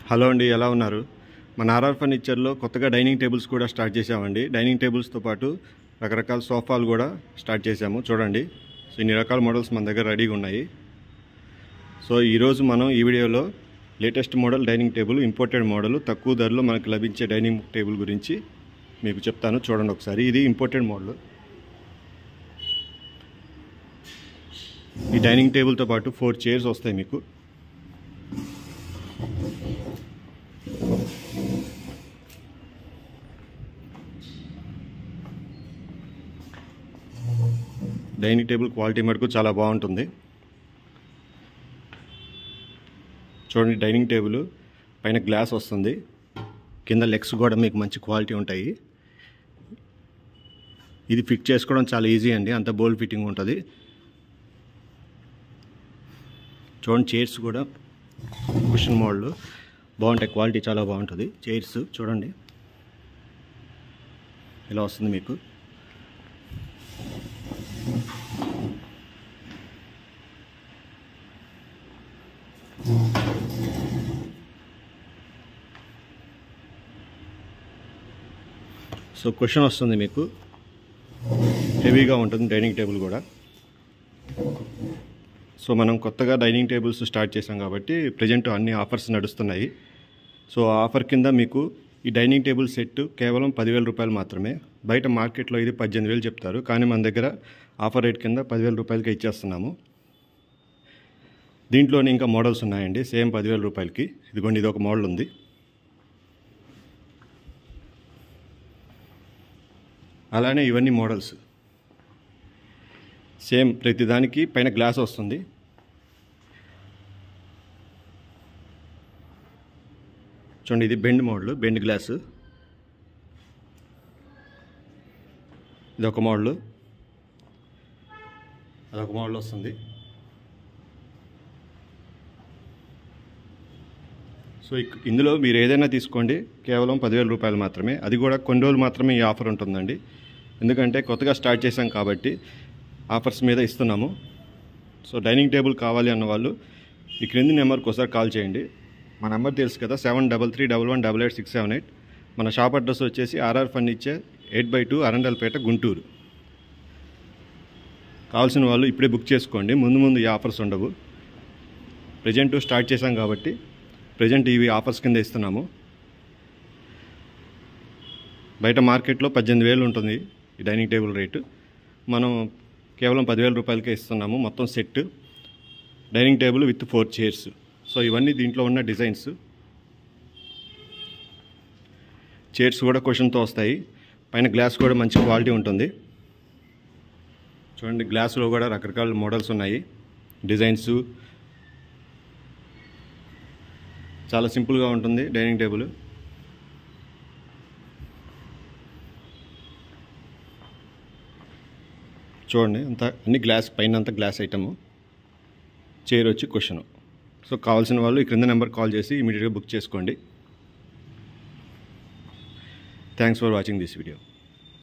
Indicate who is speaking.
Speaker 1: Hello అండి, ఎలా ఉన్నారు? మన ఆర్ఆర్ ఫర్నిచర్లో కొత్తగా డైనింగ్ టేబుల్స్ కూడా స్టార్ట్ చేసామండి. డైనింగ్ టేబుల్స్తో పాటు రకరకాల సోఫాలు కూడా స్టార్ట్ చేసాము. చూడండి, సో ఇన్ని రకాల మోడల్స్ మన దగ్గర రెడీగా ఉన్నాయి. సో ఈరోజు మనం ఈ వీడియోలో latest model dining table, imported model, తక్కువ ధరలో మనకు లభించే డైనింగ్ టేబుల్ గురించి మీకు చెప్తాను. చూడండి ఒకసారి. ఇది ఇంపోర్టెడ్ మోడల్. ఈ డైనింగ్ టేబుల్తో పాటు 4 చైర్స్ వస్తాయి మీకు. డైనింగ్ టేబుల్ క్వాలిటీ మటుకు చాలా బాగుంటుంది. చూడండి, డైనింగ్ టేబుల్ పైన గ్లాస్ వస్తుంది, కింద లెగ్స్ కూడా మీకు మంచి క్వాలిటీ ఉంటాయి. ఇది ఫిట్ చేసుకోవడం చాలా ఈజీ అండి, అంత బోల్ ఫిట్టింగ్ ఉంటుంది. చూడండి, చైర్స్ కూడా కుషన్ మోడల్ బాగుంటాయి, క్వాలిటీ చాలా బాగుంటుంది. చైర్స్ చూడండి ఇలా వస్తుంది మీకు. సో కుషన్ వస్తుంది మీకు, హెవీగా ఉంటుంది డైనింగ్ టేబుల్ కూడా. సో మనం కొత్తగా డైనింగ్ టేబుల్స్ స్టార్ట్ చేసాం కాబట్టి ప్రజెంట్ అన్ని ఆఫర్స్ నడుస్తున్నాయి. సో ఆఫర్ కింద మీకు ఈ డైనింగ్ టేబుల్ సెట్ కేవలం 10,000 రూపాయలు మాత్రమే. బయట మార్కెట్లో ఇది 18,000 చెప్తారు, కానీ మన దగ్గర ఆఫర్ రేట్ కింద 10,000 రూపాయలకి ఇచ్చేస్తున్నాము. దీంట్లోనే ఇంకా మోడల్స్ ఉన్నాయండి, సేమ్ 10,000 రూపాయలకి. ఇదిగోండి, ఇది ఒక మోడల్ ఉంది. అలానే ఇవన్నీ మోడల్స్ సేమ్, ప్రతిదానికి పైన గ్లాస్ వస్తుంది. చూడండి, ఇది బెండ్ మోడల్, బెండ్ గ్లాసు. ఇదొక మోడల్, అదొక మోడల్ వస్తుంది. సో ఇందులో మీరు ఏదైనా తీసుకోండి, కేవలం 10,000 రూపాయలు మాత్రమే. అది కూడా కొన్ని రోజులు మాత్రమే ఈ ఆఫర్ ఉంటుందండి, ఎందుకంటే కొత్తగా స్టార్ట్ చేసాం కాబట్టి ఆఫర్స్ మీద ఇస్తున్నాము. సో డైనింగ్ టేబుల్ కావాలి అన్న వాళ్ళు ఈ క్రింది నెంబర్కి ఒకసారి కాల్ చేయండి. మా నెంబర్ తెలుసు కదా, 7331188678. మన షాప్ అడ్రస్ వచ్చేసి ఆర్ఆర్ ఫర్నిచర్ 8/2 అరండల్పేట, గుంటూరు. కావాల్సిన వాళ్ళు ఇప్పుడే బుక్ చేసుకోండి, ముందు ఈ ఆఫర్స్ ఉండవు. ప్రజెంట్ స్టార్ట్ చేసాం కాబట్టి ప్రజెంట్ ఇవి ఆఫర్స్ కింద ఇస్తున్నాము. బయట మార్కెట్లో 18,000 ఉంటుంది ఈ డైనింగ్ టేబుల్ రేటు, మనం కేవలం 10,000 రూపాయలకే ఇస్తున్నాము. మొత్తం set dining table with 4 chairs. So ఇవన్నీ దీంట్లో ఉన్న డిజైన్స్. చైర్స్ కూడా కుషన్తో వస్తాయి, పైన గ్లాస్ కూడా మంచి క్వాలిటీ ఉంటుంది. చూడండి, గ్లాసులో కూడా రకరకాల మోడల్స్ ఉన్నాయి, డిజైన్స్. చాలా సింపుల్గా ఉంటుంది డైనింగ్ టేబుల్. చూడండి, అంతా అన్ని గ్లాస్, పైన అంతా గ్లాస్ ఐటము, చైర్ వచ్చి కుషను. సో కావాల్సిన వాళ్ళు ఈ క్రింద నెంబర్ కాల్ చేసి ఇమీడియట్గా బుక్ చేసుకోండి. Thanks for watching this video.